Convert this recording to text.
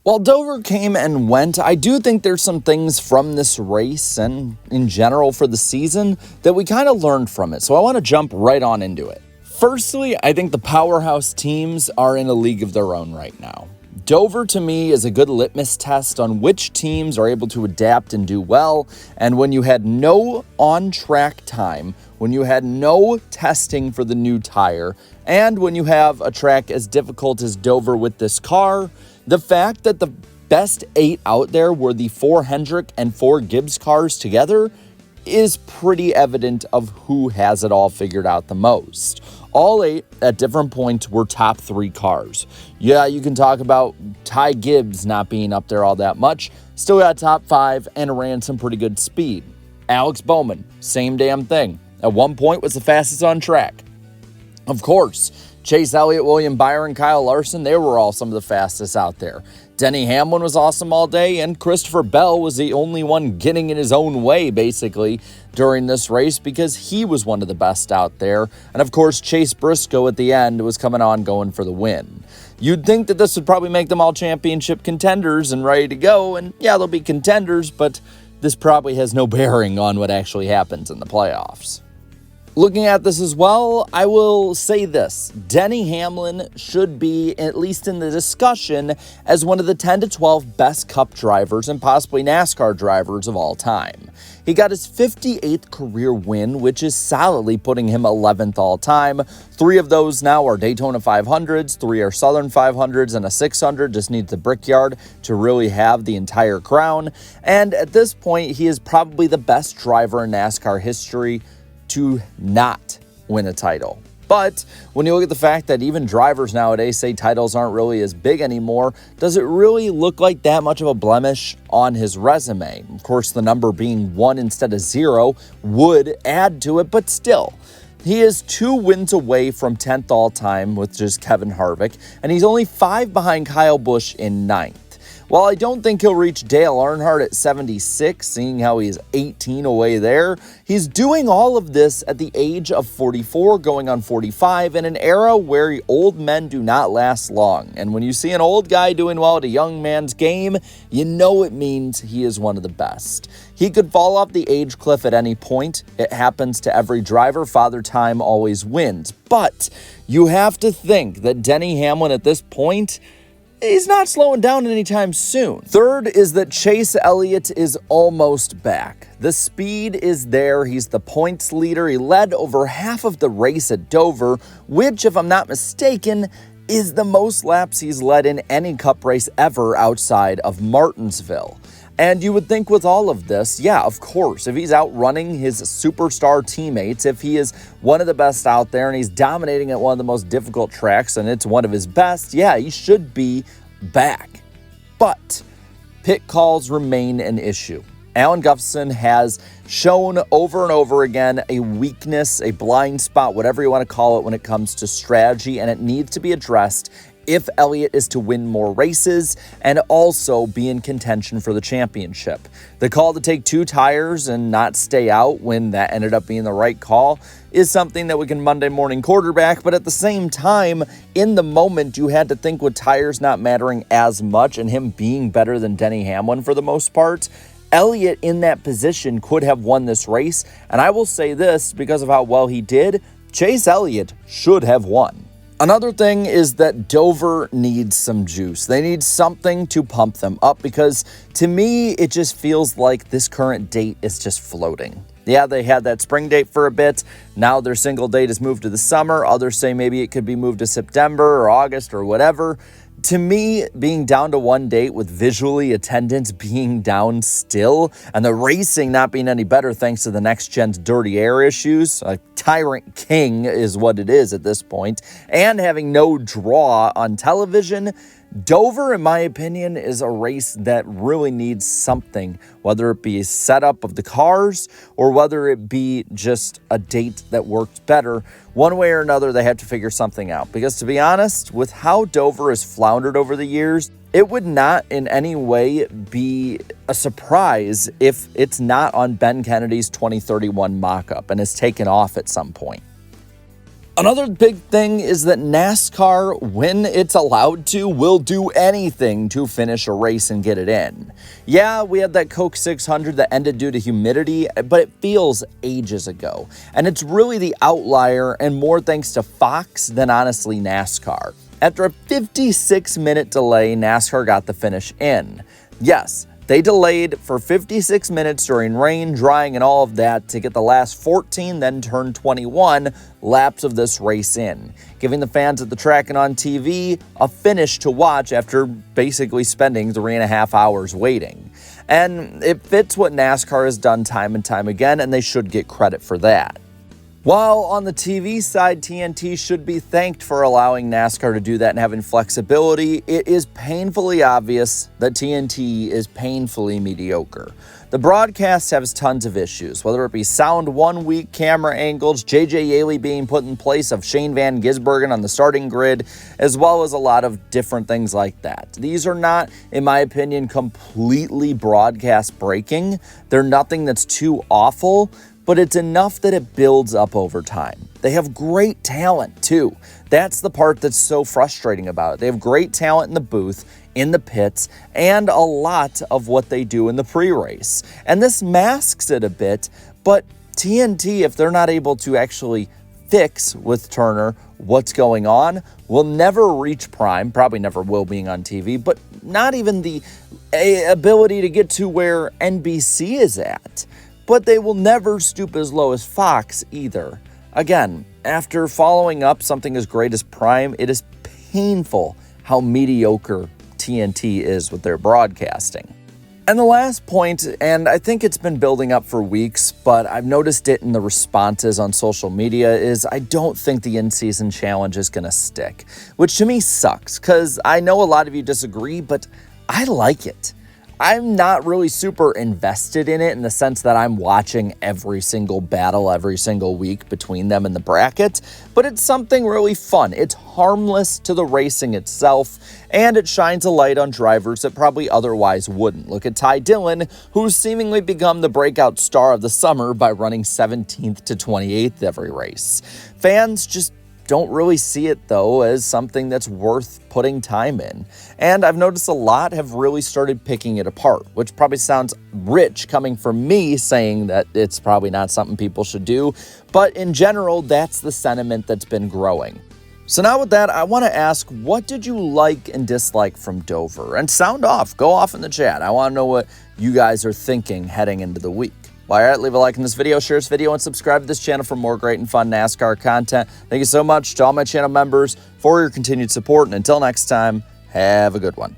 While Dover came and went, I do think there's some things from this race and in general for the season that we kind of learned from it, so I want to jump right on into it. Firstly, I think the powerhouse teams are in a league of their own right now. Dover, to me, is a good litmus test on which teams are able to adapt and do well, and when you had no on-track time, when you had no testing for the new tire, and when you have a track as difficult as Dover with this car, the fact that the best 8 out there were the 4 Hendrick and 4 Gibbs cars together is pretty evident of who has it all figured out the most. All 8 at different points were top 3 cars. Yeah, you can talk about Ty Gibbs not being up there all that much, still got top 5 and ran some pretty good speed. Alex Bowman, same damn thing. At one point was the fastest on track. Of course, Chase Elliott, William Byron, Kyle Larson, they were all some of the fastest out there. Denny Hamlin was awesome all day, and Christopher Bell was the only one getting in his own way, basically, during this race because he was one of the best out there. And, of course, Chase Briscoe at the end was coming on going for the win. You'd think that this would probably make them all championship contenders and ready to go, and yeah, they'll be contenders, but this probably has no bearing on what actually happens in the playoffs. Looking at this as well, I will say this. Denny Hamlin should be, at least in the discussion, as one of the 10 to 12 best Cup drivers and possibly NASCAR drivers of all time. He got his 58th career win, which is solidly putting him 11th all time. 3 of those now are Daytona 500s, 3 are Southern 500s, and a 600 just needs the Brickyard to really have the entire crown. And at this point, he is probably the best driver in NASCAR history to not win a title. But when you look at the fact that even drivers nowadays say titles aren't really as big anymore, does it really look like that much of a blemish on his resume? Of course, the number being 1 instead of 0 would add to it, but still. He is 2 wins away from 10th all-time with just Kevin Harvick, and he's only 5 behind Kyle Busch in 9th. While I don't think he'll reach Dale Earnhardt at 76, seeing how he's 18 away there, he's doing all of this at the age of 44, going on 45, in an era where old men do not last long. And when you see an old guy doing well at a young man's game, you know it means he is one of the best. He could fall off the age cliff at any point. It happens to every driver. Father Time always wins. But you have to think that Denny Hamlin at this point, he's not slowing down anytime soon. Third is that Chase Elliott is almost back. The speed is there. He's the points leader. He led over half of the race at Dover, which, if I'm not mistaken, is the most laps he's led in any Cup race ever outside of Martinsville. And you would think with all of this, yeah, of course, if he's outrunning his superstar teammates, if he is one of the best out there and he's dominating at one of the most difficult tracks and it's one of his best, yeah, he should be back. But pit calls remain an issue. Alan Gustafson has shown over and over again a weakness, a blind spot, whatever you want to call it when it comes to strategy, and it needs to be addressed if Elliott is to win more races and also be in contention for the championship. The call to take 2 tires and not stay out when that ended up being the right call is something that we can Monday morning quarterback, but at the same time, in the moment, you had to think with tires not mattering as much and him being better than Denny Hamlin for the most part, Elliott in that position could have won this race, and I will say this because of how well he did, Chase Elliott should have won. Another thing is that Dover needs some juice. They need something to pump them up because to me, it just feels like this current date is just floating. Yeah, they had that spring date for a bit. Now their single date is moved to the summer. Others say maybe it could be moved to September or August or whatever. To me, being down to 1 date with visually attendance being down still and the racing not being any better thanks to the next gen's dirty air issues, a Tyrant King is what it is at this point, and having no draw on television, Dover, in my opinion, is a race that really needs something, whether it be a setup of the cars or whether it be just a date that works better. One way or another, they have to figure something out. Because to be honest, with how Dover has floundered over the years, it would not in any way be a surprise if it's not on Ben Kennedy's 2031 mock-up and is taken off at some point. Another big thing is that NASCAR, when it's allowed to, will do anything to finish a race and get it in. Yeah, we had that Coke 600 that ended due to humidity, but it feels ages ago. And it's really the outlier, and more thanks to Fox than honestly NASCAR. After a 56-minute delay, NASCAR got the finish in. Yes, they delayed for 56 minutes during rain, drying, and all of that to get the last 14, then turn 21 laps of this race in, giving the fans at the track and on TV a finish to watch after basically spending 3.5 hours waiting. And it fits what NASCAR has done time and time again, and they should get credit for that. While on the TV side, TNT should be thanked for allowing NASCAR to do that and having flexibility, it is painfully obvious that TNT is painfully mediocre. The broadcast has tons of issues, whether it be sound 1 week, camera angles, JJ Yeley being put in place of Shane Van Gisbergen on the starting grid, as well as a lot of different things like that. These are not, in my opinion, completely broadcast breaking. They're nothing that's too awful, but it's enough that it builds up over time. They have great talent too. That's the part that's so frustrating about it. They have great talent in the booth, in the pits, and a lot of what they do in the pre-race. And this masks it a bit, but TNT, if they're not able to actually fix with Turner what's going on, will never reach prime, probably never will being on TV, but not even the ability to get to where NBC is at. But they will never stoop as low as Fox either. Again, after following up something as great as Prime, it is painful how mediocre TNT is with their broadcasting. And the last point, and I think it's been building up for weeks, but I've noticed it in the responses on social media, is I don't think the in-season challenge is going to stick, which to me sucks, because I know a lot of you disagree, but I like it. I'm not really super invested in it in the sense that I'm watching every single battle every single week between them in the bracket, but it's something really fun. It's harmless to the racing itself, and it shines a light on drivers that probably otherwise wouldn't. Look at Ty Dillon, who's seemingly become the breakout star of the summer by running 17th to 28th every race. Fans just don't really see it, though, as something that's worth putting time in. And I've noticed a lot have really started picking it apart, which probably sounds rich coming from me saying that it's probably not something people should do. But in general, that's the sentiment that's been growing. So now with that, I want to ask, what did you like and dislike from Dover? And sound off, go off in the chat. I want to know what you guys are thinking heading into the week. Well, all right, leave a like in this video, share this video, and subscribe to this channel for more great and fun NASCAR content. Thank you so much to all my channel members for your continued support, and until next time, have a good one.